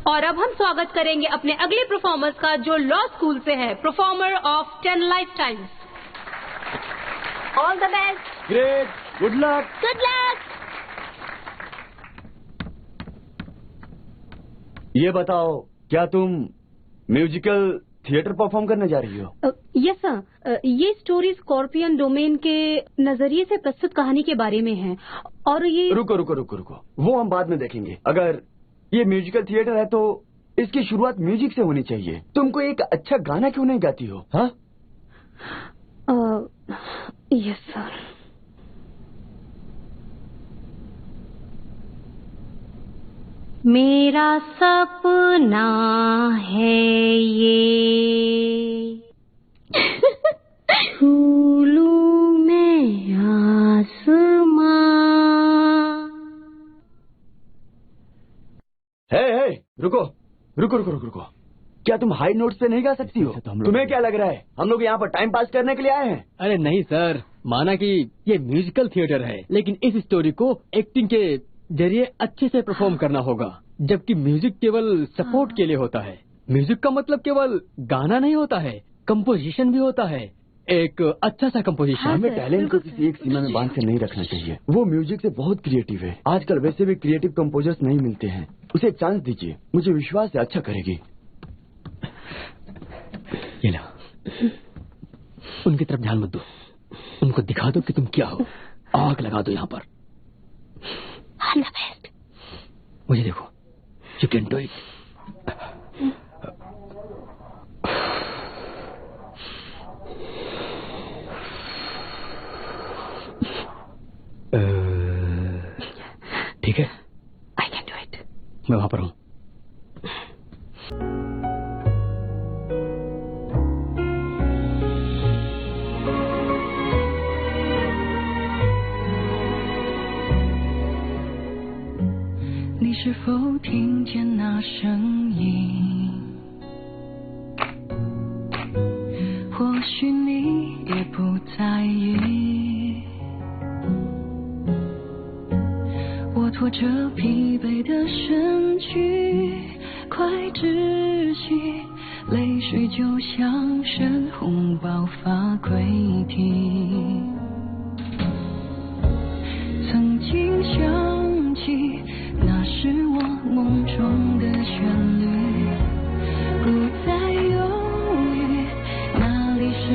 और अब हम स्वागत करेंगे अपने अगले परफॉर्मर्स का जो लॉ स्कूल से है, performer of 10 life times. All the best. Great, good luck. Good luck. ये बताओ, क्या तुम म्यूजिकल थिएटर परफॉर्म करने जा रही हो? यस सर, ये स्टोरी स्कॉर्पियन डोमेन के नजरिए से प्रस्तुत कहानी के बारे में है। और ये रुको, वो हम बाद में देखेंगे। अगर ये म्यूजिकल थिएटर है तो इसकी शुरुआत म्यूजिक से होनी चाहिए। तुमको एक अच्छा गाना क्यों नहीं गाती हो? हाँ, यस सर। मेरा सपना है ये झूलूं में आसमां। हे, रुको। क्या तुम हाई नोट्स पे नहीं गा सकती हो? तुम्हें क्या लग रहा है हम लोग यहाँ पर टाइम पास करने के लिए आए हैं? अरे नहीं सर, माना कि ये म्यूजिकल थिएटर है, लेकिन इस स्टोरी को एक्टिंग के जरिए अच्छे से परफॉर्म करना होगा, जबकि म्यूजिक केवल सपोर्ट के लिए होता है। म्यूजिक का मतलब केवल गाना नहीं होता है, कंपोजिशन भी होता है, एक अच्छा सा कंपोजिशन। हमें टैलेंट को किसी एक सीमा में बांध कर नहीं रखना चाहिए। वो म्यूजिक से बहुत क्रिएटिव है। आजकल वैसे भी क्रिएटिव कंपोजर्स नहीं मिलते हैं। उसे एक चांस दीजिए, मुझे विश्वास है अच्छा करेगी। ये लो, उनकी तरफ ध्यान मत दो, उनको दिखा दो कि तुम क्या हो। आग लगा दो यहाँ पर। All the best. मुझे देखो, यू कैन डू इट। ठीक है, आई कैन डू इट। मैं वहां पर हूं।你是否听见那声音？或许你也不在意。我拖着疲惫的身躯，快窒息，泪水就像深红爆发溃堤。曾经想起，那是我梦中的旋律，不再犹豫，那里是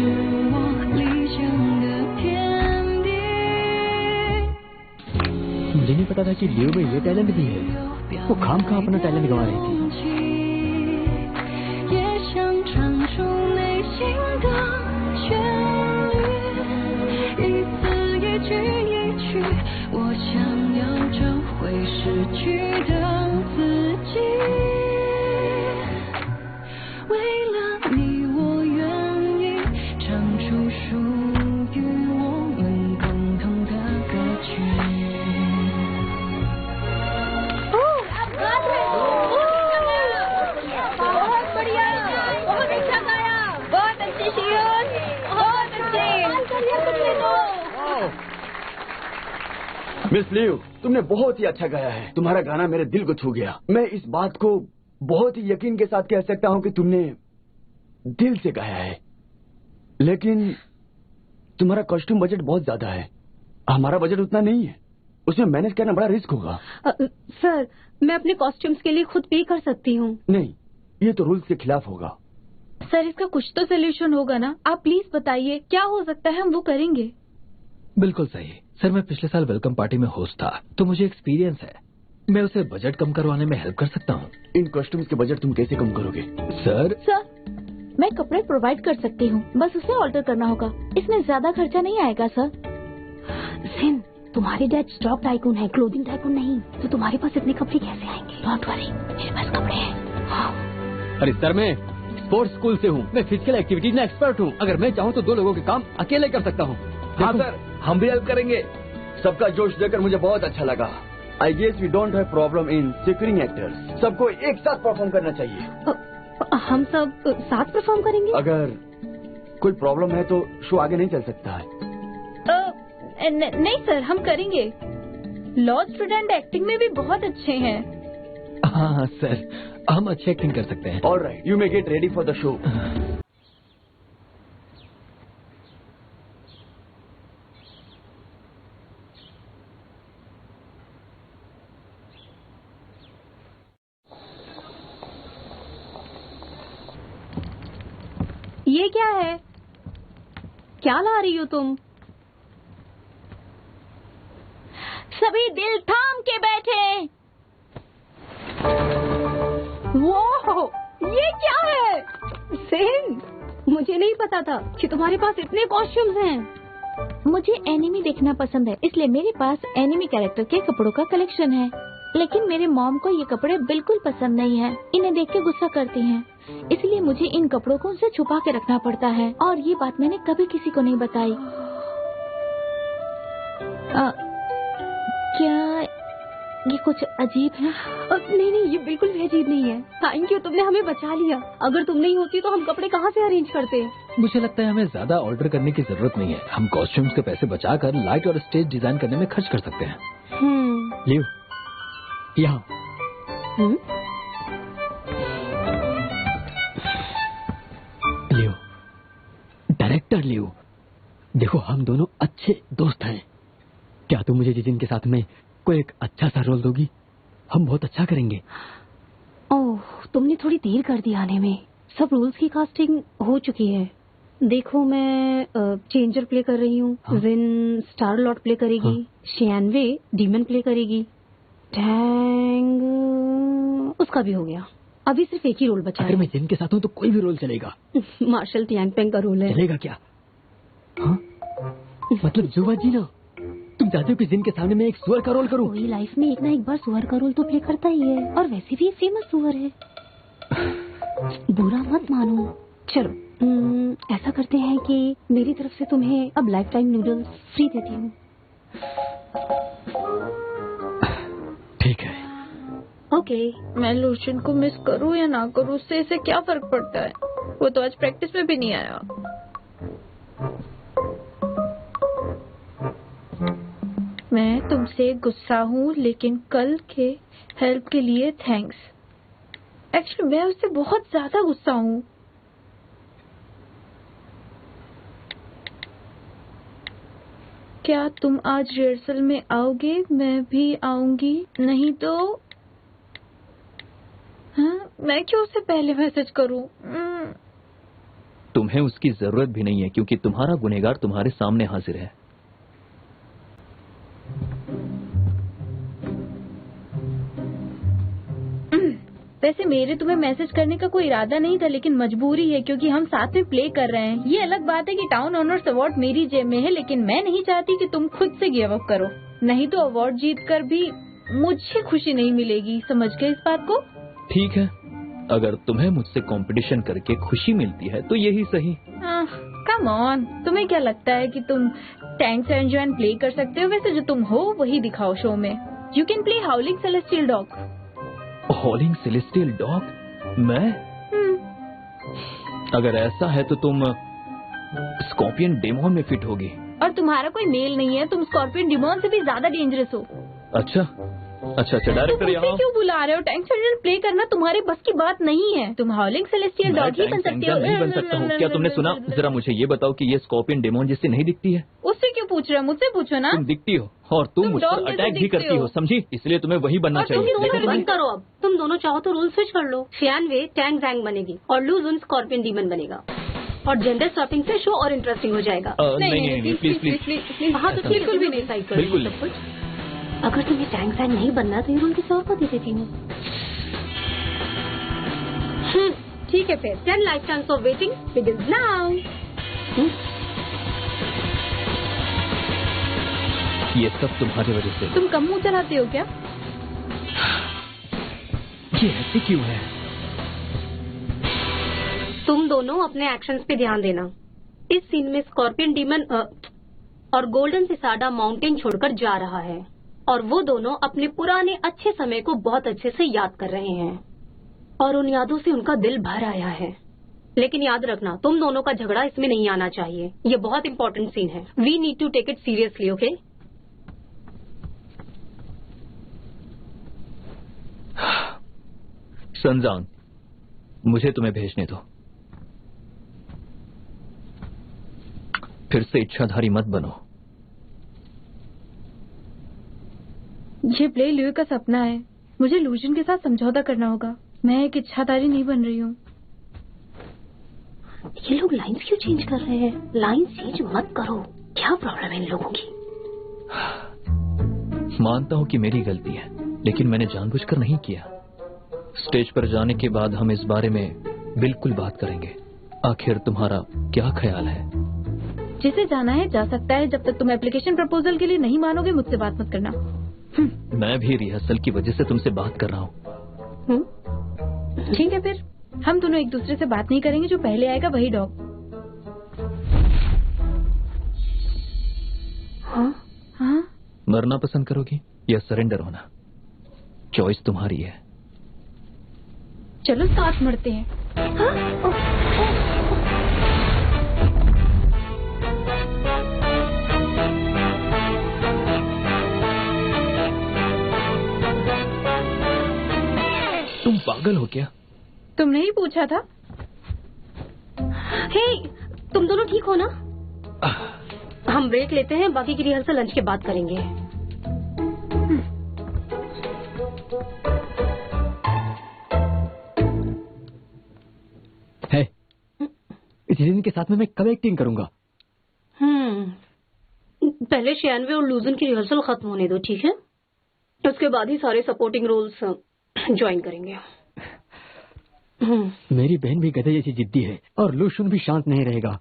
我理想的天地。 मुझे नहीं पता था कि लियो में ये टैलेंट भी है। वो खाम खा अपना टैलेंट गंवा रही थी। 也想唱出内心的旋律，一字一句一句，我想要找回失去的自己。为了你，我愿意唱出属于我们共同的歌曲。 बहुत बढ़िया, बहुत अच्छा गाया, बहुत अच्छी शेर, बहुत अच्छे। मिस लियो, तुमने बहुत ही अच्छा गाया है। तुम्हारा गाना मेरे दिल को छू गया। मैं इस बात को बहुत ही यकीन के साथ कह सकता हूँ कि तुमने दिल से गाया है। लेकिन तुम्हारा कॉस्ट्यूम बजट बहुत ज्यादा है। हमारा बजट उतना नहीं है, उसमें मैनेज करना बड़ा रिस्क होगा। सर, मैं अपने कॉस्ट्यूम्स के लिए खुद पे कर सकती हूँ। नहीं, ये तो रूल्स के खिलाफ होगा। सर, इसका कुछ तो सोल्यूशन होगा ना? आप प्लीज बताइए, क्या हो सकता है, हम वो करेंगे। बिल्कुल सही सर, मैं पिछले साल वेलकम पार्टी में होस्ट था, तो मुझे एक्सपीरियंस है। मैं उसे बजट कम करवाने में हेल्प कर सकता हूँ। इन कॉस्ट्यूम्स के बजट तुम कैसे कम करोगे? सर, मैं कपड़े प्रोवाइड कर सकती हूँ, बस उसे ऑल्टर करना होगा। इसमें ज्यादा खर्चा नहीं आएगा सर। सिन, तुम्हारे डैड स्टॉक टाइकून है, क्लोथिंग टाइकून नहीं, तो तुम्हारे पास इतने कपड़े कैसे आएंगे? डोंट वरी, मेरे पास कपड़े हैं। अरे सर, मैं स्पोर्ट्स स्कूल से हूँ, मैं फिजिकल एक्टिविटीज में एक्सपर्ट हूँ। अगर मैं चाहूँ तो 2 लोगों के काम अकेले कर सकता हूँ। हाँ सर, हम भी हेल्प करेंगे। सबका जोश देखकर मुझे बहुत अच्छा लगा। I guess we don't have problem in securing actors. सबको एक साथ परफॉर्म करना चाहिए। हम सब साथ परफॉर्म करेंगे। अगर कोई प्रॉब्लम है तो शो आगे नहीं चल सकता है। नहीं सर, हम करेंगे। लॉ स्टूडेंट एक्टिंग में भी बहुत अच्छे हैं। हाँ सर, हम अच्छी एक्टिंग कर सकते हैं। All right, you may get ready for the show. ये क्या है? क्या ला रही हो तुम? सभी दिल थाम के बैठे। वो ये क्या है? सेन, मुझे नहीं पता था कि तुम्हारे पास इतने कॉस्ट्यूम्स हैं। मुझे एनिमे देखना पसंद है, इसलिए मेरे पास एनिमे कैरेक्टर के कपड़ों का कलेक्शन है। लेकिन मेरे मॉम को ये कपड़े बिल्कुल पसंद नहीं है, इन्हें देख के गुस्सा करती हैं। इसलिए मुझे इन कपड़ों को उनसे छुपा के रखना पड़ता है, और ये बात मैंने कभी किसी को नहीं बताई। क्या ये कुछ अजीब है? नहीं, ये बिल्कुल भी अजीब नहीं है। थैंक यू, तुमने हमें बचा लिया। अगर तुम नहीं होती तो हम कपड़े कहाँ से अरेंज करते? मुझे लगता है हमें ज्यादा ऑर्डर करने की जरूरत नहीं है। हम कॉस्ट्यूम्स के पैसे बचाकर लाइट और स्टेज डिजाइन करने में खर्च कर सकते हैं। लियो, यहाँ। लियो, डायरेक्टर लियो, देखो हम दोनों अच्छे दोस्त हैं। क्या तुम मुझे जिजिन के साथ में कोई एक अच्छा सा रोल दोगी? हम बहुत अच्छा करेंगे। ओह, तुमने थोड़ी देर कर दी आने में। सब रोल्स की कास्टिंग हो चुकी है। देखो, मैं चेंजर प्ले कर रही हूँ। हाँ? जिन स्टार लॉर्ड प्ले करेगी। हाँ? शियानवे डीमन प्ले करेगी। टैंग उसका भी हो गया। अभी सिर्फ एक ही रोल बचा अगर है। मैं जिन के साथ हूँ तो कोई भी रोल चलेगा। मार्शल टियांगपेंग का रोल है। चलेगा क्या? हाँ? मतलब जुवा जी ना, तुम चाहते हो कि जिन के सामने मैं एक सुअर का रोल करूं? कोई लाइफ में एक ना एक बार सुअर का रोल तो प्ले करता ही है, और वैसे भी एक फेमस सुअर है। बुरा मत मानो। चलो, ऐसा करते हैं कि मेरी तरफ से तुम्हें अब लाइफ टाइम नूडल्स फ्री देती हूँ। ठीक है। ओके। मैं लूशियन को मिस करूं या ना करूं, उससे इसे क्या फर्क पड़ता है? वो तो आज प्रैक्टिस में भी नहीं आया। मैं तुमसे गुस्सा हूँ, लेकिन कल के हेल्प के लिए थैंक्स। एक्चुअली मैं उससे बहुत ज्यादा गुस्सा हूँ। क्या तुम आज रिहर्सल में आओगे? मैं भी आऊंगी। नहीं तो हाँ, मैं क्यों उससे पहले मैसेज करूं? तुम्हें उसकी जरूरत भी नहीं है, क्योंकि तुम्हारा गुनहगार तुम्हारे सामने हाजिर है। वैसे मेरे तुम्हें मैसेज करने का कोई इरादा नहीं था, लेकिन मजबूरी है क्योंकि हम साथ में प्ले कर रहे हैं। ये अलग बात है कि टाउन ऑनर्स अवार्ड मेरी जेब में है, लेकिन मैं नहीं चाहती कि तुम खुद से गिव अप करो। नहीं तो अवार्ड जीत कर भी मुझे खुशी नहीं मिलेगी। समझ गए इस बात को? ठीक है, अगर तुम्हें मुझसे कंपटीशन करके खुशी मिलती है तो यही सही। कम ऑन, तुम्हें क्या लगता है कि तुम टैंक्स एंड जॉइन प्ले कर सकते हो? वैसे जो तुम हो वही दिखाओ शो में। You can play हाउलिंग celestial dog. हॉलिंग celestial dog? मैं? अगर ऐसा है तो तुम स्कॉर्पियन डेमोन में फिट होगी। और तुम्हारा कोई मेल नहीं है, तुम स्कॉर्पियन डिमोन से भी ज्यादा डेंजरस हो। अच्छा, डायरेक्टर यहाँ। क्यों बुला रहे हो? टैंक्स एंड जॉइन प्ले करना तुम्हारी बस की बात नहीं है। तुम हॉलिंग सेलेस्टियल डॉग ही बन सकते हो। नहीं बन सकता हूँ। क्या तुमने सुना? जरा मुझे ये बताओ कि ये स्कॉर्पियन डेमोन जिससे नहीं दिखती है। उससे क्यों पूछ रहे हो? मुझसे पूछो ना। तुम दिखती हो और तुम मुझ पर अटैक भी करती हो, समझी? इसलिए तुम्हें वही बनना चाहिए। बंद करो अब। तुम दोनों चाहो तो रोल स्विच कर लो। शियानवे टैंग जैंग बनेगी और लूजुन स्कॉर्पियन डीमन बनेगा, और जेंडर स्वैपिंग से शो और इंटरेस्टिंग हो जाएगा। नहीं, प्लीज। हाँ, तो बिल्कुल भी नहीं साइड कर बिल्कुल सब कुछ। अगर तुम्हें टैंग जैंग नहीं बनना तो ये रोल किसी और को दे देती हूँ। ठीक है फिर। 10 life times of waiting begins now. ये सब तुम्हारी वजह से। तुम कम मुंह चलाते हो क्या? ये ऐसे क्यों है? तुम दोनों अपने एक्शंस पे ध्यान देना। इस सीन में स्कॉर्पियन डीमन और गोल्डन सिसाडा माउंटेन छोड़कर जा रहा है, और वो दोनों अपने पुराने अच्छे समय को बहुत अच्छे से याद कर रहे हैं, और उन यादों से उनका दिल भर आया है। लेकिन याद रखना, तुम दोनों का झगड़ा इसमें नहीं आना चाहिए। ये बहुत इंपॉर्टेंट सीन है। We need to take it seriously, okay? संजांग, मुझे तुम्हें भेजने दो। फिर से इच्छाधारी मत बनो। ये प्ले ल्यू का सपना है, मुझे लूजन के साथ समझौता करना होगा। मैं एक इच्छाधारी नहीं बन रही हूँ। ये लोग लाइंस क्यों चेंज कर रहे हैं? लाइंस चेंज मत करो, क्या प्रॉब्लम है इन लोगों की? मानता हूँ कि मेरी गलती है, लेकिन मैंने जानबूझकर नहीं किया। स्टेज पर जाने के बाद हम इस बारे में बिल्कुल बात करेंगे। आखिर तुम्हारा क्या ख्याल है? जिसे जाना है जा सकता है, जब तक तुम एप्लीकेशन प्रपोजल के लिए नहीं मानोगे मुझसे बात मत करना। मैं भी रिहर्सल की वजह से तुमसे बात कर रहा हूँ। ठीक है, फिर हम दोनों एक दूसरे से बात नहीं करेंगे। जो पहले आएगा वही डॉग। हाँ? मरना पसंद करोगी या सरेंडर होना? चॉइस तुम्हारी है। चलो साथ मरते हैं। तुम पागल हो क्या? तुमने ही पूछा था। हे, तुम दोनों ठीक हो ना? हम ब्रेक लेते हैं, बाकी की रिहर्सल लंच के बाद करेंगे। है, इस सीजन के साथ में मैं कब एक्टिंग करूंगा? पहले शियानवे और लूजन की रिहर्सल खत्म होने दो, ठीक है? उसके बाद ही सारे सपोर्टिंग रोल्स ज्वाइन करेंगे। मेरी बहन भी गधे जैसी जिद्दी है और लूशन भी शांत नहीं रहेगा।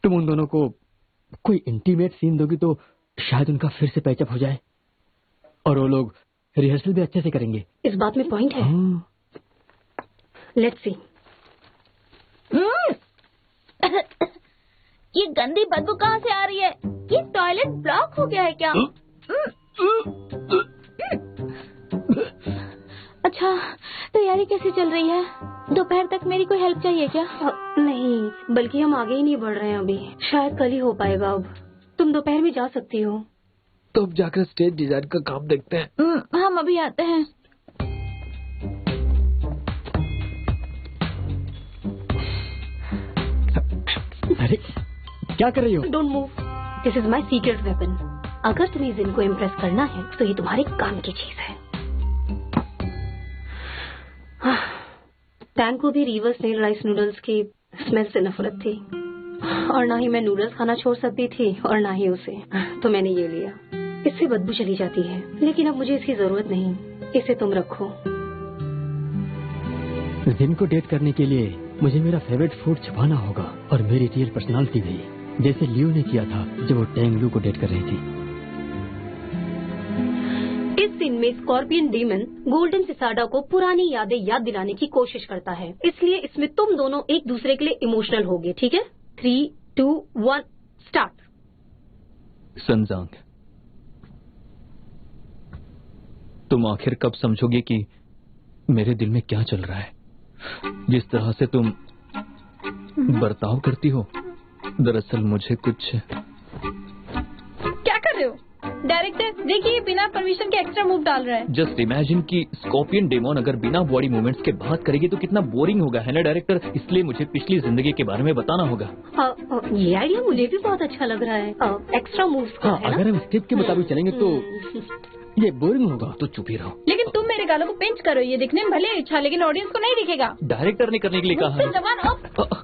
तुम उन दोनों को कोई इंटीमेट सीन दोगी तो शायद उनका फिर से पैचअप हो जाए और वो लोग रिहर्सल भी अच्छे से करेंगे। इस बात में पॉइंट है। Let's see. ये गंदी बदबू कहाँ से आ रही है? ये टॉयलेट ब्लॉक हो गया है क्या? अच्छा, तैयारी कैसी चल रही है? दोपहर तक मेरी कोई हेल्प चाहिए क्या? नहीं, बल्कि हम आगे ही नहीं बढ़ रहे हैं अभी। शायद कल ही हो पाएगा। अब तुम दोपहर में जा सकती हो। तो अब जाकर स्टेज डिजाइन का काम देखते हैं। हम अभी आते हैं। अरे क्या कर रही हो? Don't move, this is my secret weapon. अगर तुम्हें जिनको इम्प्रेस करना है तो ये तुम्हारे काम की चीज है। टैंक को भी रिवर्स नेल राइस नूडल्स की स्मेल से नफरत थी और ना ही मैं नूडल्स खाना छोड़ सकती थी और ना ही उसे। तो मैंने ये लिया। इससे बदबू चली जाती है, लेकिन अब मुझे इसकी जरूरत नहीं। इसे तुम रखो। जिनको डेट करने के लिए मुझे मेरा फेवरेट फूड छुपाना होगा और मेरी रियल पर्सनालिटी भी, जैसे लियो ने किया था जब वो टैंग लू को डेट कर रही थी। इस सीन में स्कॉर्पियन डीमन गोल्डन सिसाडा को पुरानी यादें याद दिलाने की कोशिश करता है, इसलिए इसमें तुम दोनों एक दूसरे के लिए इमोशनल होगे, ठीक है? 3, 2, 1 स्टार्ट। संजांग, तुम आखिर कब समझोगे कि मेरे दिल में क्या चल रहा है? जिस तरह से तुम बर्ताव करती हो, दरअसल मुझे कुछ। क्या कर रहे हो? डायरेक्टर देखिए, बिना परमिशन के एक्स्ट्रा मूव डाल रहा है। जस्ट इमेजिन कि स्कॉर्पियन डेमोन अगर बिना बॉडी मूवमेंट्स के बात करेगी तो कितना बोरिंग होगा, है ना डायरेक्टर? इसलिए मुझे पिछली जिंदगी के बारे में बताना होगा। ये आइडिया मुझे भी बहुत अच्छा लग रहा है। एक्स्ट्रा मूव्स का, हाँ, है ना? अगर हम स्क्रिप्ट के मुताबिक चलेंगे तो ये बोरिंग होगा। तो चुप ही रहो। लेकिन तुम मेरे गालों को पिंच करो, ये दिखने में भले अच्छा लेकिन ऑडियंस को नहीं दिखेगा। डायरेक्टर ने करने के लिए कहा मुझसे है। जबान अप।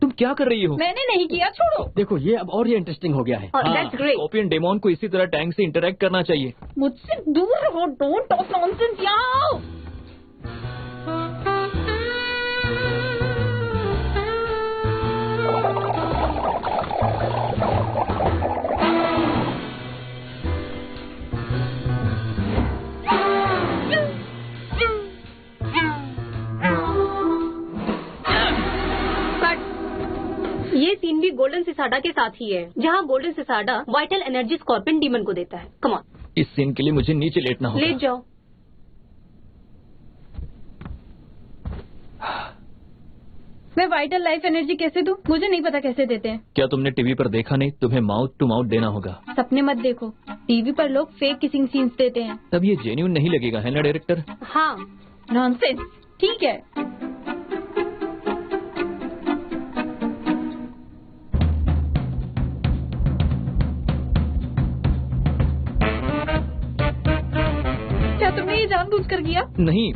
तुम क्या कर रही हो? मैंने नहीं किया, छोड़ो। देखो ये अब और ये इंटरेस्टिंग हो गया है। That's great. स्कॉर्पियन डेमोन को इसी तरह टैंक से इंटरेक्ट करना चाहिए। मुझसे दूर रहो, डोंट टॉक नॉनसेंस। यहाँ ये सीन भी गोल्डन सिसाडा के साथ ही है, जहाँ golden cicada vital energy scorpion demon को देता है। कम ऑन, इस सीन के लिए मुझे नीचे लेटना होगा। लेट जाओ। मैं वाइटल लाइफ एनर्जी कैसे दूं? मुझे नहीं पता कैसे देते हैं। क्या तुमने टीवी पर देखा नहीं? तुम्हें माउथ टू माउथ देना होगा। सपने मत देखो, टीवी पर लोग फेक किसिंग सीन्स देते हैं। तब ये जेन्युइन नहीं लगेगा, है ना डायरेक्टर? हाँ, नॉनसेंस। ठीक है। क्या तुमने ये जानबूझकर किया? नहीं।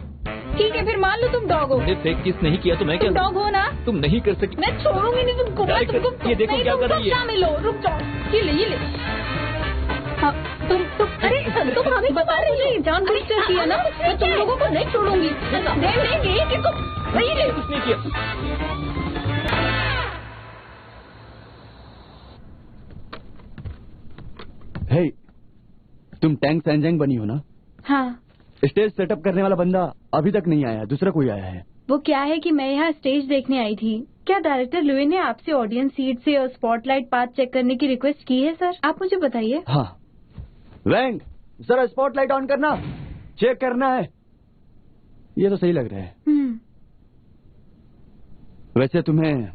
ठीक है फिर मान लो तुम डॉग हो। मुझे फेक किस नहीं किया तो मैं क्या? तुम डॉग हो ना? तुम नहीं कर सकती। मैं छोड़ूंगी नहीं तुमको। मैं तुमको ये देखो नहीं, क्या तुम कर रही है। शामिल हो। रुक जाओ। ये ले। हाँ, तुम अरे तुम हमें बता रही हो जानबूझकर किया ना? मैं तुम लोगों को नहीं छोड़ूंगी। नहीं कि तुम नहीं कुछ नहीं किया। हे, तुम टैंक सैंजैंग बनी हो ना? हाँ। स्टेज सेटअप करने वाला बंदा अभी तक नहीं आया, दूसरा कोई आया है। वो क्या है कि मैं यहाँ स्टेज देखने आई थी। क्या डायरेक्टर लुई ने आपसे ऑडियंस सीट से और स्पॉटलाइट पाथ चेक करने की रिक्वेस्ट की है सर? आप मुझे बताइए। हाँ वैंग, जरा स्पॉटलाइट ऑन करना, चेक करना है। ये तो सही लग रहा है। वैसे तुम्हें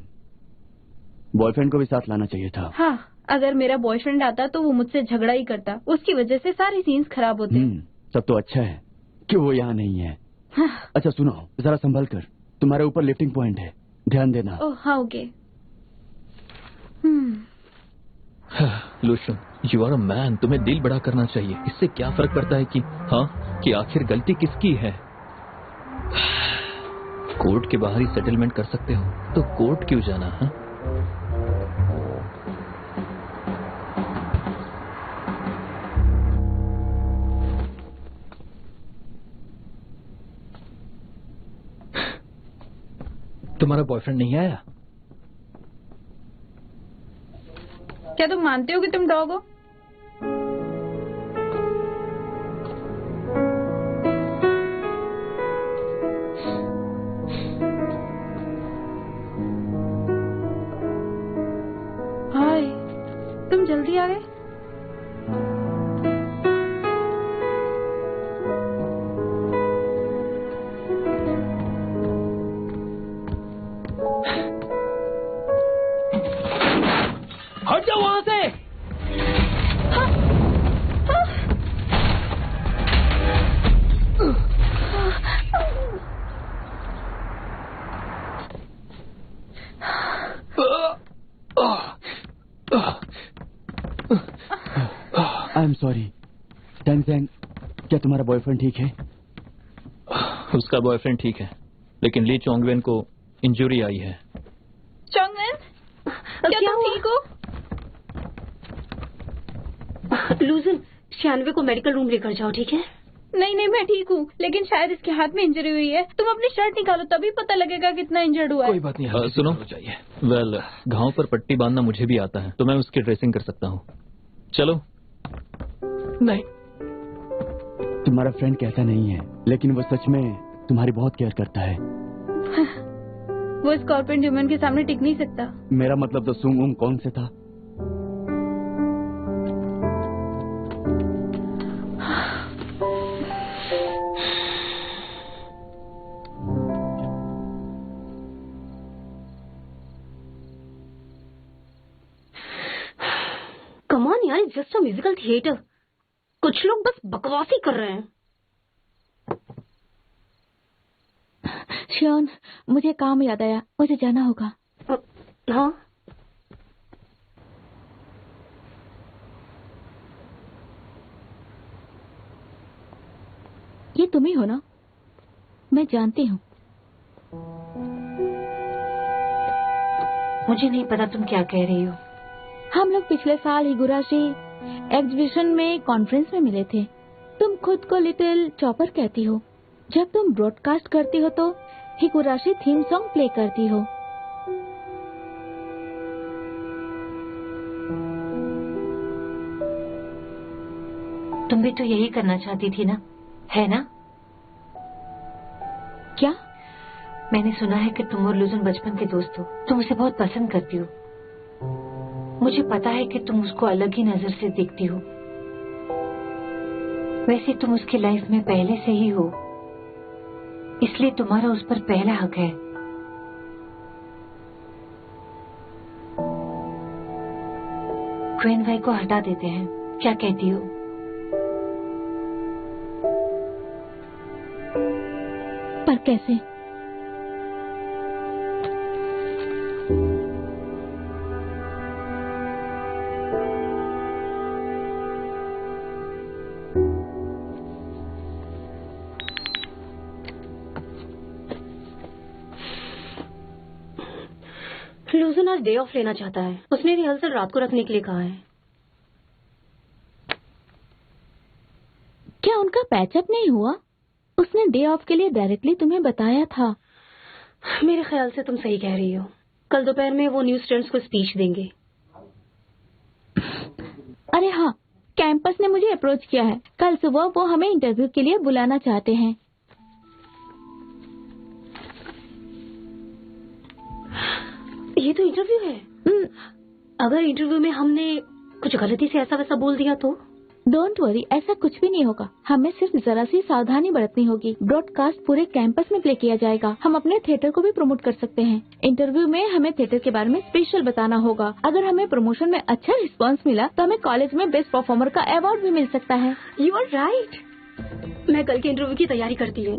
बॉयफ्रेंड को भी साथ लाना चाहिए था। हाँ, अगर मेरा बॉयफ्रेंड आता तो वो मुझसे झगड़ा ही करता। उसकी वजह से सारे सीन्स खराब होते। सब तो अच्छा है कि वो यहाँ नहीं है। हाँ। अच्छा सुनो, जरा संभल कर, तुम्हारे ऊपर लिफ्टिंग पॉइंट है, ध्यान देना। ओह हाँ ओके। लूशन, यू आर अ मैन, तुम्हें दिल बड़ा करना चाहिए। इससे क्या फर्क पड़ता है कि आखिर गलती किसकी है। कोर्ट के बाहर ही सेटलमेंट कर सकते हो तो कोर्ट क्यों जाना? हाँ, तुम्हारा बॉयफ्रेंड नहीं आया? क्या तुम मानते हो कि तुम डॉग हो? हाय, तुम जल्दी आ गए। हट जाओ वहां से। I am sorry. टैंग सैंग, क्या तुम्हारा बॉयफ्रेंड ठीक है? उसका बॉयफ्रेंड ठीक है, लेकिन ली चोंगवेन को इंजरी आई है। चोंगवेन, क्या तुम ठीक हो? लूजन, 96 को मेडिकल रूम लेकर जाओ, ठीक है? नहीं मैं ठीक हूँ, लेकिन शायद इसके हाथ में इंजरी हुई है। तुम अपनी शर्ट निकालो तभी पता लगेगा कितना इंजर्ड हुआ है। कोई बात नहीं। सुनो, चाहिए वेल, घाव पर पट्टी बांधना मुझे भी आता है तो मैं उसकी ड्रेसिंग कर सकता हूँ। चलो। नहीं, तुम्हारा फ्रेंड कहता नहीं है, लेकिन वो सच में तुम्हारी बहुत केयर करता है। वो स्कॉर्पियन ह्यूमन के सामने टिक नहीं सकता। मेरा मतलब तो सुंग कौन से था? कमान यार, जस्ट अ म्यूजिकल थिएटर। कुछ लोग बस बकवास ही कर रहे हैं। श्योन, मुझे काम याद आया, मुझे जाना होगा। हाँ, ये तुम ही हो ना? मैं जानती हूँ। मुझे नहीं पता तुम क्या कह रही हो। हम लोग पिछले साल हिगुराशी एग्जीबिशन में कॉन्फ्रेंस में मिले थे। तुम खुद को लिटिल चॉपर कहती हो। जब तुम ब्रॉडकास्ट करती हो तो हिगुराशी थीम सॉन्ग प्ले करती हो। तुम भी तो यही करना चाहती थी ना, है ना? क्या? मैंने सुना है कि तुम और लूजन बचपन के दोस्त हो। तुम उसे बहुत पसंद करती हो। मुझे पता है कि तुम उसको अलग ही नजर से देखती हो। वैसे तुम उसकी लाइफ में पहले से ही हो, इसलिए तुम्हारा उस पर पहला हक है। क्वेन भाई को हटा देते हैं, क्या कहती हो? पर कैसे? लूजन आज डे ऑफ लेना चाहता है। उसने रिहर्सल रात को रखने के लिए कहा है। क्या उनका पैचअप नहीं हुआ? उसने डे ऑफ के लिए डायरेक्टली तुम्हें बताया था। मेरे ख्याल से तुम सही कह रही हो। कल दोपहर में वो न्यू स्टूडेंट्स को स्पीच देंगे। अरे हाँ, कैंपस ने मुझे अप्रोच किया है। कल सुबह वो हमें इंटरव्यू के लिए बुलाना चाहते हैं। ये तो इंटरव्यू है। अगर इंटरव्यू में हमने कुछ गलती से ऐसा वैसा बोल दिया तो? डोंट वरी, ऐसा कुछ भी नहीं होगा। हमें सिर्फ जरा सी सावधानी बरतनी होगी। ब्रॉडकास्ट पूरे कैंपस में प्ले किया जाएगा। हम अपने थिएटर को भी प्रमोट कर सकते हैं। इंटरव्यू में हमें थिएटर के बारे में स्पेशल बताना होगा। अगर हमें प्रमोशन में अच्छा रिस्पांस मिला तो हमें कॉलेज में बेस्ट परफॉर्मर का अवार्ड भी मिल सकता है। You are right. मैं कल के इंटरव्यू की तैयारी करती हूँ।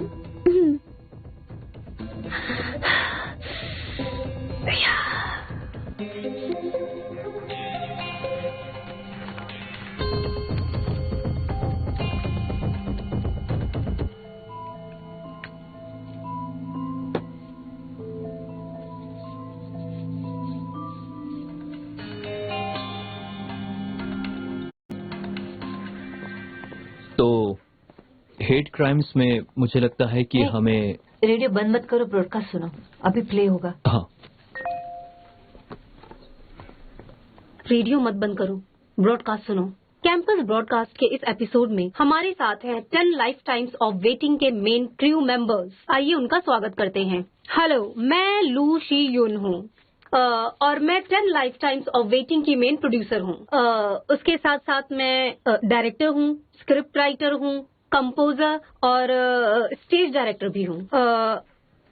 तो हेट क्राइम्स में मुझे लगता है कि हमें... रेडियो बंद मत करो, ब्रॉडकास्ट सुनो, अभी प्ले होगा। हाँ, रेडियो मत बंद करो, ब्रॉडकास्ट सुनो। कैंपस ब्रॉडकास्ट के इस एपिसोड में हमारे साथ हैं 10 लाइफ टाइम्स ऑफ वेटिंग के मेन क्रू मेंबर्स। आइए उनका स्वागत करते हैं। हेलो, मैं लू शी यून हूँ और मैं 10 लाइफ टाइम्स ऑफ वेटिंग की मेन प्रोड्यूसर हूँ। उसके साथ साथ मैं डायरेक्टर हूँ, स्क्रिप्ट राइटर हूँ, कंपोजर और स्टेज डायरेक्टर भी हूँ।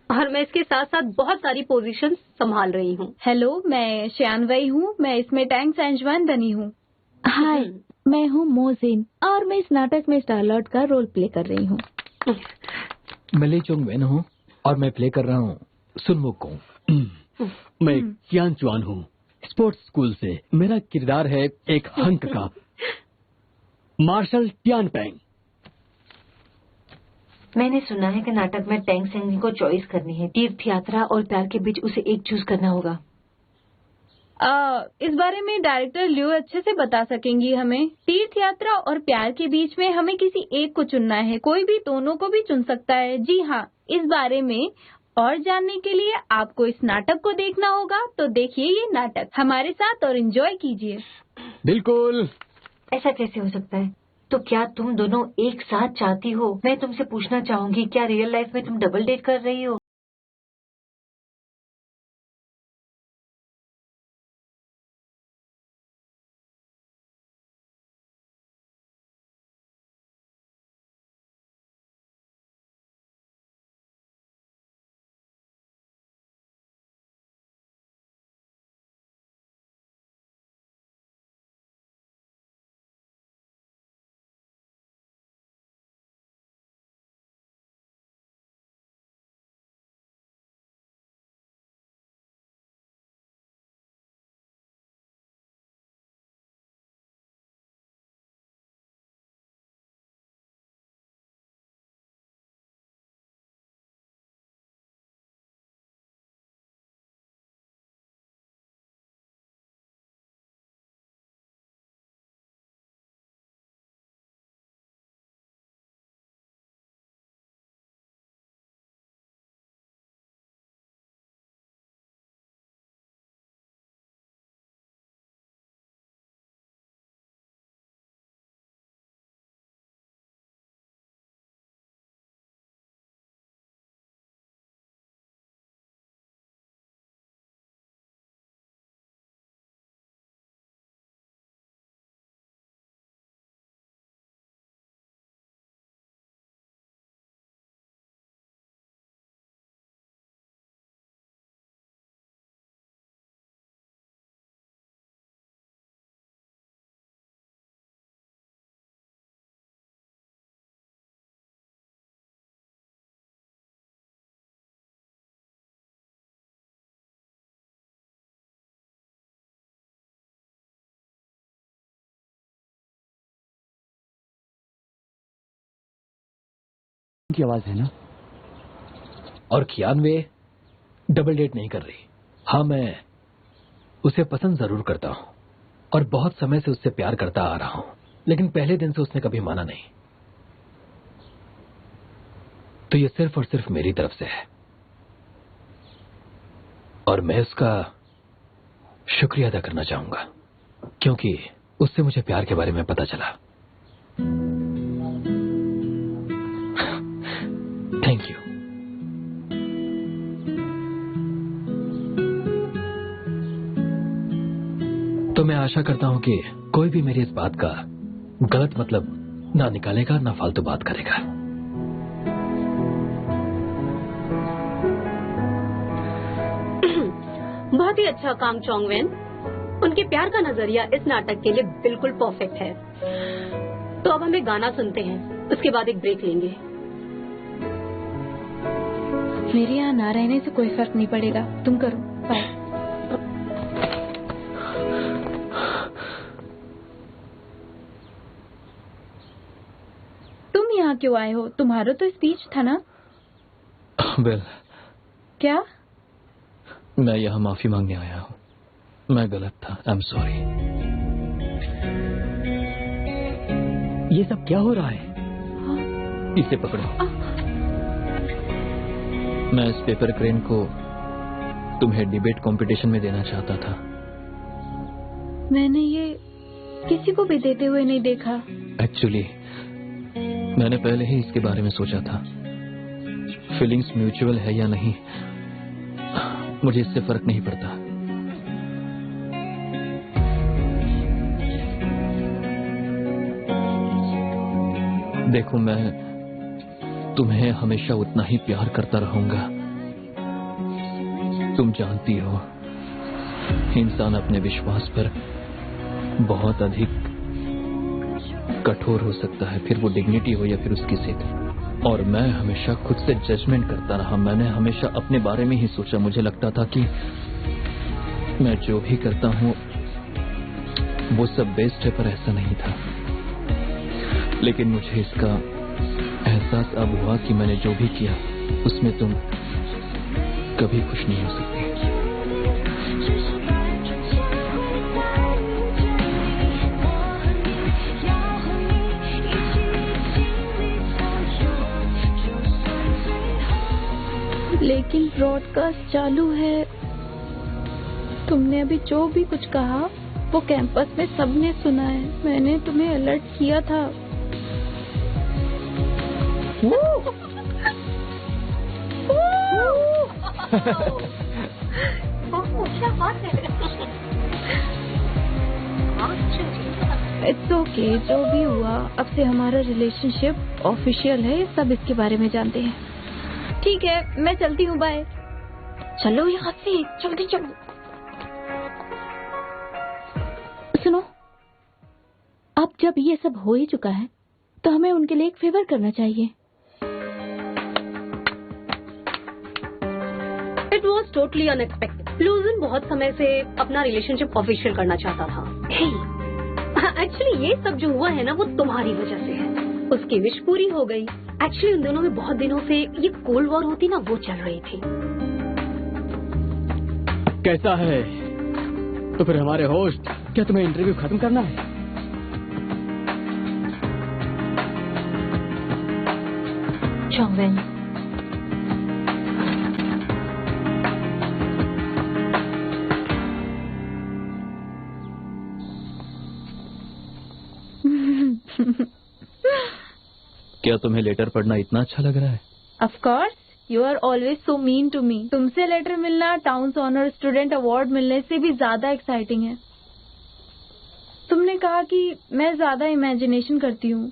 और मैं इसके साथ साथ बहुत सारी पोजीशंस संभाल रही हूँ। हेलो, मैं श्यानवई हूँ। मैं इसमें टैंक सेंजवान बनी हूँ। हाय, मैं हूँ मोजिन और मैं इस नाटक में स्टारलॉर्ड का रोल प्ले कर रही हूँ। मैं ली चोंग वेन हूँ और मैं प्ले कर रहा हूँ सुनमुकोंग। मैं कियान चुआन हूँ, स्पोर्ट्स स्कूल से। मेरा किरदार है एक हंक का, मार्शल टियान पैंग। मैंने सुना है कि नाटक में टैंक सेंग को चॉइस करनी है। तीर्थ यात्रा और प्यार के बीच उसे एक चूज करना होगा। इस बारे में डायरेक्टर लियो अच्छे से बता सकेंगी हमें। तीर्थ यात्रा और प्यार के बीच में हमें किसी एक को चुनना है। कोई भी दोनों को भी चुन सकता है। जी हाँ, इस बारे में और जानने के लिए आपको इस नाटक को देखना होगा। तो देखिए ये नाटक हमारे साथ और एंजॉय कीजिए। बिल्कुल। ऐसा कैसे हो सकता है? तो क्या तुम दोनों एक साथ चाहती हो? मैं तुमसे पूछना चाहूंगी, क्या रियल लाइफ में तुम डबल डेट कर रही हो? की आवाज है ना? और कियान वे डबल डेट नहीं कर रही। हाँ, मैं उसे पसंद जरूर करता हूं और बहुत समय से उससे प्यार करता आ रहा हूं, लेकिन पहले दिन से उसने कभी माना नहीं। तो ये सिर्फ और सिर्फ मेरी तरफ से है और मैं उसका शुक्रिया अदा करना चाहूंगा क्योंकि उससे मुझे प्यार के बारे में पता चला। Thank you. तो मैं आशा करता हूं कि कोई भी मेरी इस बात का गलत मतलब ना निकालेगा, ना फालतू बात करेगा। बहुत ही अच्छा काम चोंगवेन। उनके प्यार का नजरिया इस नाटक के लिए बिल्कुल परफेक्ट है। तो अब हमें गाना सुनते हैं, उसके बाद एक ब्रेक लेंगे। मेरे यहाँ ना रहने से कोई फर्क नहीं पड़ेगा, तुम करो। बाय। तुम यहाँ क्यों आए हो? तुम्हारा तो स्पीच था ना? वेल, क्या? मैं यहाँ माफी मांगने आया हूँ। मैं गलत था। I am sorry. ये सब क्या हो रहा है? इसे पकड़ो। मैं इस पेपर क्रेन को तुम्हें डिबेट कंपटीशन में देना चाहता था। मैंने ये किसी को भी देते हुए नहीं देखा। एक्चुअली मैंने पहले ही इसके बारे में सोचा था। फीलिंग्स म्यूचुअल है या नहीं मुझे इससे फर्क नहीं पड़ता। देखो, मैं तुम्हें हमेशा उतना ही प्यार करता रहूंगा। तुम जानती हो, इंसान अपने विश्वास पर बहुत अधिक कठोर हो सकता है, फिर वो डिग्निटी हो या फिर उसकी जिद। और मैं हमेशा खुद से जजमेंट करता रहा। मैंने हमेशा अपने बारे में ही सोचा। मुझे लगता था कि मैं जो भी करता हूँ वो सब बेस्ट है, पर ऐसा नहीं था। लेकिन मुझे इसका एहसास अब हुआ कि मैंने जो भी किया उसमें तुम कभी खुश नहीं हो सकती। लेकिन ब्रॉडकास्ट चालू है। तुमने अभी जो भी कुछ कहा वो कैंपस में सबने सुना है। मैंने तुम्हें अलर्ट किया था। क्या बात है। इट्स ओके, जो भी हुआ, अब से हमारा रिलेशनशिप ऑफिशियल है। सब इसके बारे में जानते हैं। ठीक है, मैं चलती हूँ। बाय। चलो यहाँ से, जल्दी चलो। सुनो, अब जब ये सब हो ही चुका है तो हमें उनके लिए एक फेवर करना चाहिए। It was totally unexpected. लूजन बहुत समय से अपना रिलेशनशिप ऑफिशियल करना चाहता था। एक्चुअली ये सब जो हुआ है ना, वो तुम्हारी वजह से है। उसकी विश पूरी हो गई। एक्चुअली उन दोनों में बहुत दिनों से ये कोल्ड वॉर होती ना, वो चल रही थी। कैसा है? तो फिर हमारे होस्ट, क्या तुम्हें इंटरव्यू खत्म करना है? चोंगवेन, क्या तुम्हें लेटर पढ़ना इतना अच्छा लग रहा है? Of course, you are always so mean to me. तुमसे लेटर मिलना टाउन्स ऑनर स्टूडेंट अवार्ड मिलने से भी ज्यादा एक्साइटिंग है। तुमने कहा कि मैं ज्यादा इमेजिनेशन करती हूँ,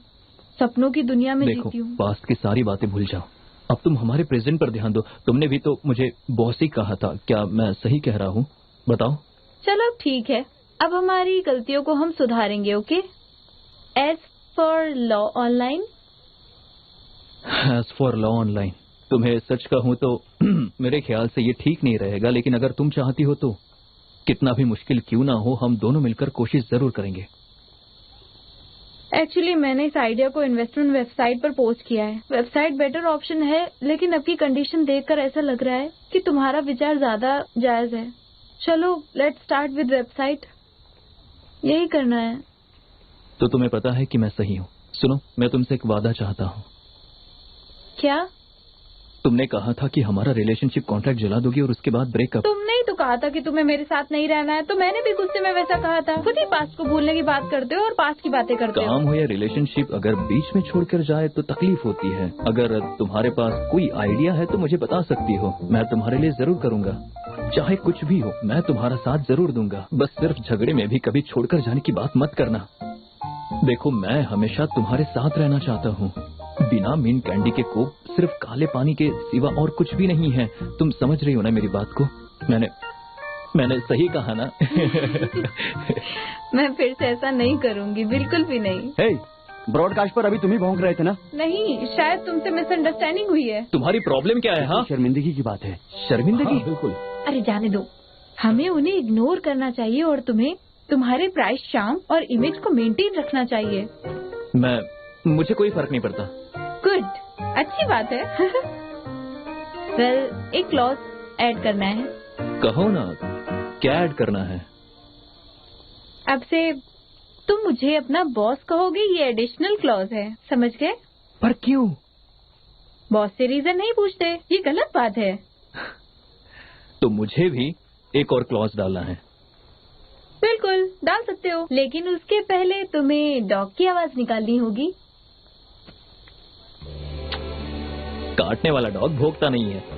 सपनों की दुनिया में देखो, जीती हूँ। पास्ट की सारी बातें भूल जाओ। अब तुम हमारे प्रेजेंट पर ध्यान दो। तुमने भी तो मुझे बॉस ही कहा था। क्या मैं सही कह रहा हूँ? बताओ। चलो ठीक है, अब हमारी गलतियों को हम सुधारेंगे। Okay? Edge for law online. Edge for law online, तुम्हें सच कहूँ तो मेरे ख्याल से ये ठीक नहीं रहेगा, लेकिन अगर तुम चाहती हो तो कितना भी मुश्किल क्यों ना हो, हम दोनों मिलकर कोशिश जरूर करेंगे। एक्चुअली मैंने इस आइडिया को इन्वेस्टमेंट वेबसाइट पर पोस्ट किया है। वेबसाइट बेटर ऑप्शन है, लेकिन अब की कंडीशन देखकर ऐसा लग रहा है कि तुम्हारा विचार ज्यादा जायज है। चलो लेट्स स्टार्ट विद वेबसाइट। यही करना है। तो तुम्हें पता है कि मैं सही हूँ। सुनो, मैं तुमसे एक वादा चाहता हूँ। क्या? तुमने कहा था कि हमारा रिलेशनशिप कॉन्ट्रैक्ट जला दोगी और उसके बाद ब्रेकअप। तुमने ही तो कहा था कि तुम्हें मेरे साथ नहीं रहना है, तो मैंने भी गुस्से में वैसा कहा था। खुद ही पास्ट को भूलने की बात करते हो और पास्ट की बातें करते हो। काम हो या रिलेशनशिप, अगर बीच में छोड़कर जाए तो तकलीफ होती है। अगर तुम्हारे पास कोई आइडिया है तो मुझे बता सकती हो, मैं तुम्हारे लिए जरूर करूँगा। चाहे कुछ भी हो, मैं तुम्हारा साथ जरूर दूंगा। बस सिर्फ झगड़े में भी कभी छोड़कर जाने की बात मत करना। देखो, मैं हमेशा तुम्हारे साथ रहना चाहता हूँ। बिना मीन कैंडी के कोक सिर्फ काले पानी के सिवा और कुछ भी नहीं है। तुम समझ रही हो ना मेरी बात को? मैंने सही कहा ना? मैं फिर से ऐसा नहीं करूँगी, बिल्कुल भी नहीं। हे, ब्रॉडकास्ट पर अभी तुम ही भौंक रहे थे ना? नहीं, शायद तुमसे मिसअंडरस्टैंडिंग हुई है। तुम्हारी प्रॉब्लम क्या है? हाँ, शर्मिंदगी की बात है। शर्मिंदगी? हाँ, बिल्कुल। अरे जाने दो। हमें उन्हें इग्नोर करना चाहिए और तुम्हें तुम्हारे प्राइस, शाम और इमेज को मेंटेन रखना चाहिए। मुझे कोई फर्क नहीं पड़ता। गुड, अच्छी बात है। वेल, एक क्लॉज ऐड करना है। कहो ना, क्या ऐड करना है? अब से तुम मुझे अपना बॉस कहोगे, ये एडिशनल क्लॉज है, समझ गए? पर क्यों? बॉस से रीजन नहीं पूछते, ये गलत बात है। तो मुझे भी एक और क्लॉज डालना है। बिल्कुल डाल सकते हो, लेकिन उसके पहले तुम्हें डॉग की आवाज निकालनी होगी। काटने वाला डॉग भौंकता नहीं है।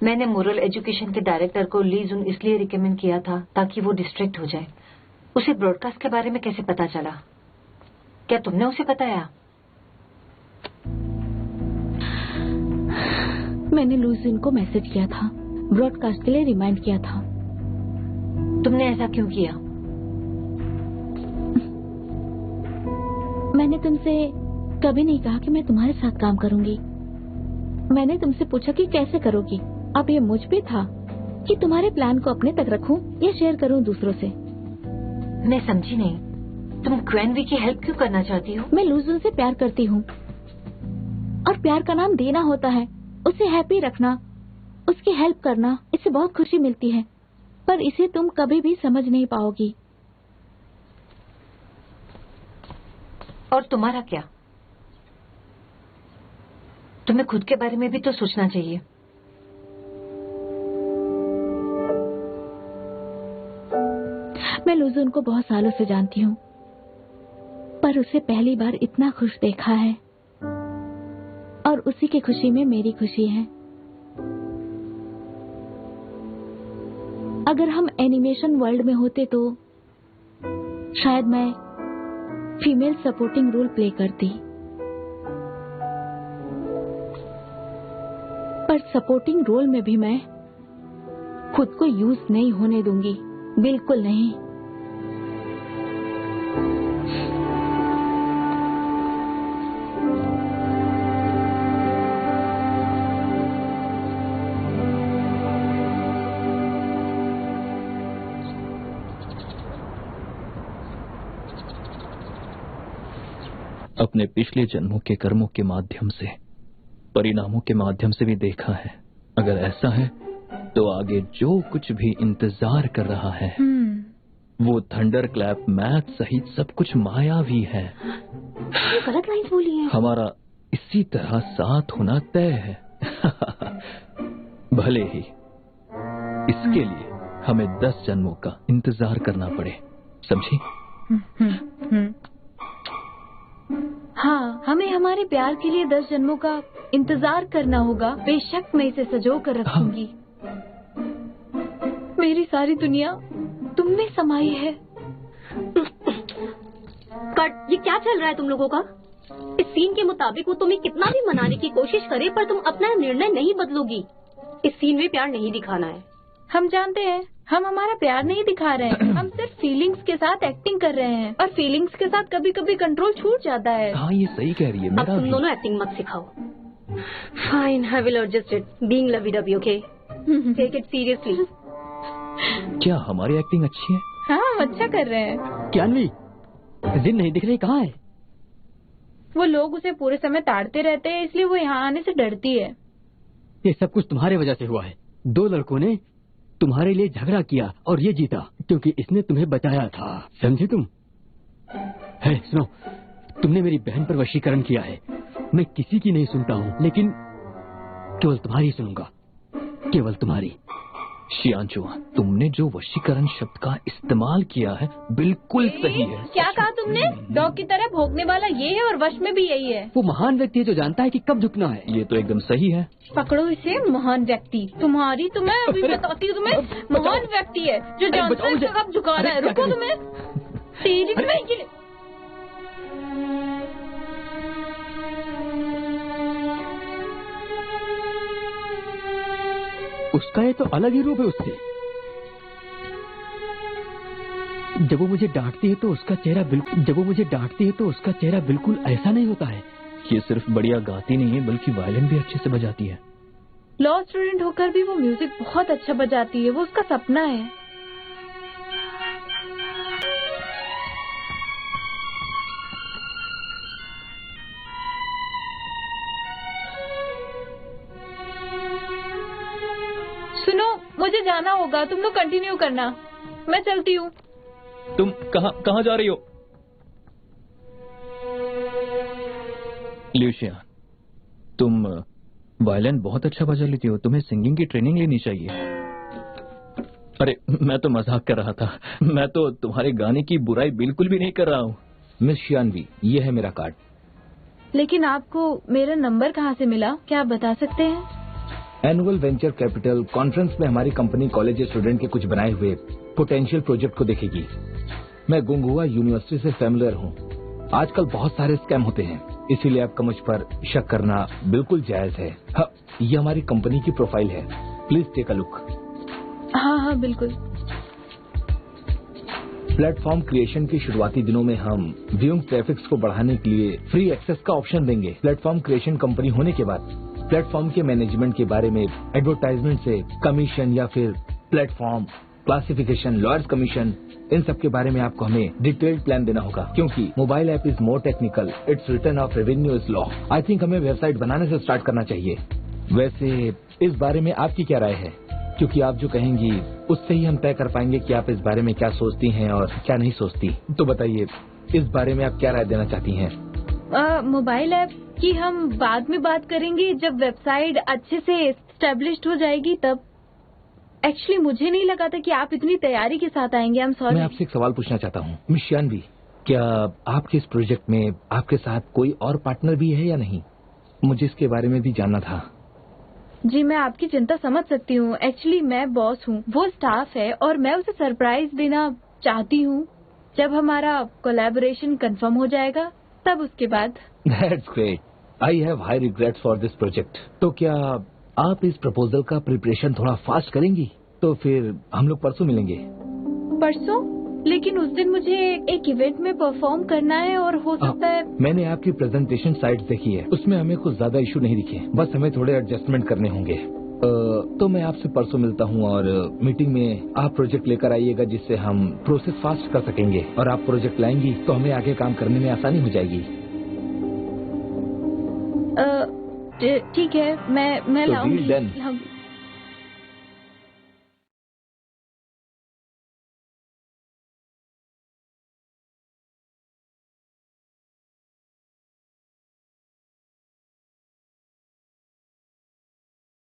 मैंने मोरल एजुकेशन के डायरेक्टर को ली जुन इसलिए रिकमेंड किया था ताकि वो डिस्ट्रैक्ट हो जाए। उसे ब्रॉडकास्ट के बारे में कैसे पता चला? क्या तुमने उसे बताया? मैंने लूजिन को मैसेज किया था, ब्रॉडकास्ट के लिए रिमाइंड किया था। तुमने ऐसा क्यों किया? मैंने तुमसे कभी नहीं कहा कि मैं तुम्हारे साथ काम करूंगी। मैंने तुमसे पूछा कि कैसे करोगी। अब ये मुझ पे था कि तुम्हारे प्लान को अपने तक रखूं या शेयर करूं दूसरों से। मैं समझी नहीं, तुम क्वेनवी की हेल्प क्यों करना चाहती हो? मैं लूजुन से प्यार करती हूँ और प्यार का नाम देना होता है, उसे हैप्पी रखना, उसकी हेल्प करना। इससे बहुत खुशी मिलती है, पर इसे तुम कभी भी समझ नहीं पाओगी। और तुम्हारा क्या? तुम्हें खुद के बारे में भी तो सोचना चाहिए। मैं लूजुन को बहुत सालों से जानती हूँ, पर उसे पहली बार इतना खुश देखा है और उसी की खुशी में मेरी खुशी है। अगर हम एनिमेशन वर्ल्ड में होते तो शायद मैं फीमेल सपोर्टिंग रोल प्ले करती, पर सपोर्टिंग रोल में भी मैं खुद को यूज नहीं होने दूंगी, बिल्कुल नहीं। अपने पिछले जन्मों के कर्मों के माध्यम से, परिणामों के माध्यम से भी देखा है। अगर ऐसा है तो आगे जो कुछ भी इंतजार कर रहा है वो थंडर क्लैप मैथ सहित सब कुछ मायावी है। ये गलत लाइन बोली है। हमारा इसी तरह साथ होना तय है। भले ही इसके लिए हमें 10 जन्मों का इंतजार करना पड़े, समझी? हाँ, हमें हमारे प्यार के लिए 10 जन्मों का इंतजार करना होगा। बेशक मैं इसे सजो कर रखूंगी। मेरी सारी दुनिया तुम में समाई है। कट, ये क्या चल रहा है तुम लोगों का? इस सीन के मुताबिक वो तुम्हें कितना भी मनाने की कोशिश करे, पर तुम अपना निर्णय नहीं बदलोगी। इस सीन में प्यार नहीं दिखाना है। हम जानते हैं, हम हमारा प्यार नहीं दिखा रहे हैं, हम सिर्फ फीलिंग्स के साथ एक्टिंग कर रहे हैं, और फीलिंग्स के साथ कभी कभी कंट्रोल छूट जाता है। हाँ ये सही कह रही है। अब तुम दोनों एक्टिंग मत सिखाओ। Fine, I will adjust it, being lovey dovey, okay? Take it seriously. क्या हमारी एक्टिंग अच्छी है? हाँ, हम अच्छा कर रहे हैं। ज्ञानवी, जिन नहीं दिख रही, कहाँ है? वो लोग उसे पूरे समय ताड़ते रहते हैं, इसलिए वो यहाँ आने से डरती है। ये सब कुछ तुम्हारे वजह से हुआ है। 2 लड़कों ने तुम्हारे लिए झगड़ा किया और ये जीता क्योंकि इसने तुम्हें बचाया था, समझे तुम? है, सुनो, तुमने मेरी बहन पर वशीकरण किया है। मैं किसी की नहीं सुनता हूँ, लेकिन केवल तुम्हारी सुनूंगा, केवल तुम्हारी। शियांशु, तुमने जो वशीकरण शब्द का इस्तेमाल किया है बिल्कुल सही है। क्या कहा तुमने? डॉग की तरह भौंकने वाला ये है और वश में भी यही है। वो महान व्यक्ति है जो जानता है कि कब झुकना है। ये तो एकदम सही है। पकड़ो इसे, महान व्यक्ति। तुम्हारी तो मैं अभी बताती हूँ तुम्हें। महान व्यक्ति है जो जानता है कि कब झुकाना है। रुको तुम्हें, तेरी तुम्हें ये। उसका ये तो अलग ही रूप है उससे। जब वो मुझे डांटती है तो उसका चेहरा बिल्कुल ऐसा नहीं होता है। ये सिर्फ बढ़िया गाती नहीं है बल्कि वायलिन भी अच्छे से बजाती है। लॉ स्टूडेंट होकर भी वो म्यूजिक बहुत अच्छा बजाती है, वो उसका सपना है। सुनो, मुझे जाना होगा, तुम लोग कंटिन्यू करना, मैं चलती हूँ। तुम कहाँ जा रही हो? ल्यूशिया, तुम वायलिन बहुत अच्छा बजा लेती हो, तुम्हें सिंगिंग की ट्रेनिंग लेनी चाहिए। अरे मैं तो मजाक कर रहा था, मैं तो तुम्हारे गाने की बुराई बिल्कुल भी नहीं कर रहा हूँ। मिस शियानवी, ये है मेरा कार्ड। लेकिन आपको मेरा नंबर कहाँ से मिला, क्या आप बता सकते हैं? एनुअल वेंचर कैपिटल कॉन्फ्रेंस में हमारी कंपनी कॉलेज स्टूडेंट के कुछ बनाए हुए पोटेंशियल प्रोजेक्ट को देखेगी। मैं गुंगुआ यूनिवर्सिटी से फैमिलियर हूँ। आजकल बहुत सारे स्कैम होते हैं, इसीलिए आपका मुझ पर शक करना बिल्कुल जायज है। हाँ, ये हमारी कंपनी की प्रोफाइल है, प्लीज टेक अ लुक। हाँ, बिल्कुल। प्लेटफॉर्म क्रिएशन के शुरुआती दिनों में हम व्यूइंग ट्रैफिक्स को बढ़ाने के लिए फ्री एक्सेस का ऑप्शन देंगे। प्लेटफॉर्म क्रिएशन कंपनी होने के बाद प्लेटफॉर्म के मैनेजमेंट के बारे में एडवर्टाइजमेंट से कमीशन या फिर प्लेटफॉर्म क्लासिफिकेशन, लॉयर्स कमीशन, इन सब के बारे में आपको हमें डिटेल्ड प्लान देना होगा, क्योंकि mobile app is more technical, it's return of revenue is law. I think हमें वेबसाइट बनाने से स्टार्ट करना चाहिए। वैसे इस बारे में आपकी क्या राय है? क्योंकि आप जो कहेंगी उससे ही हम तय कर पाएंगे कि आप इस बारे में क्या सोचती हैं और क्या नहीं सोचती। तो बताइए, इस बारे में आप क्या राय देना चाहती हैं? मोबाइल ऐप की हम बाद में बात करेंगे, जब वेबसाइट अच्छे से एस्टेब्लिश्ड हो जाएगी तब। एक्चुअली मुझे नहीं लगा था कि आप इतनी तैयारी के साथ आएंगे। I'm sorry। मैं आपसे एक सवाल पूछना चाहता हूँ मिस शियानवी, क्या आपके इस प्रोजेक्ट में आपके साथ कोई और पार्टनर भी है या नहीं? मुझे इसके बारे में भी जानना था। जी, मैं आपकी चिंता समझ सकती हूँ। एक्चुअली मैं बॉस हूँ, वो स्टाफ है, और मैं उसे सरप्राइज देना चाहती हूँ। जब हमारा कोलैबोरेशन कंफर्म हो जाएगा तब उसके बाद। That's great. I have high regrets for this project. तो क्या आप इस प्रपोजल का प्रिपरेशन थोड़ा फास्ट करेंगी? तो फिर हम लोग परसों मिलेंगे। परसों? लेकिन उस दिन मुझे एक इवेंट में परफॉर्म करना है और हो सकता है। मैंने आपकी प्रेजेंटेशन साइट देखी है, उसमें हमें कुछ ज्यादा इशू नहीं दिखे, बस हमें थोड़े एडजस्टमेंट करने होंगे। तो मैं आपसे परसों मिलता हूँ और मीटिंग में आप प्रोजेक्ट लेकर आइएगा, जिससे हम प्रोसेस फास्ट कर सकेंगे। और आप प्रोजेक्ट लाएंगी तो हमें आगे काम करने में आसानी हो जाएगी। ठीक है, मैं तो लाऊंगी। Deal done.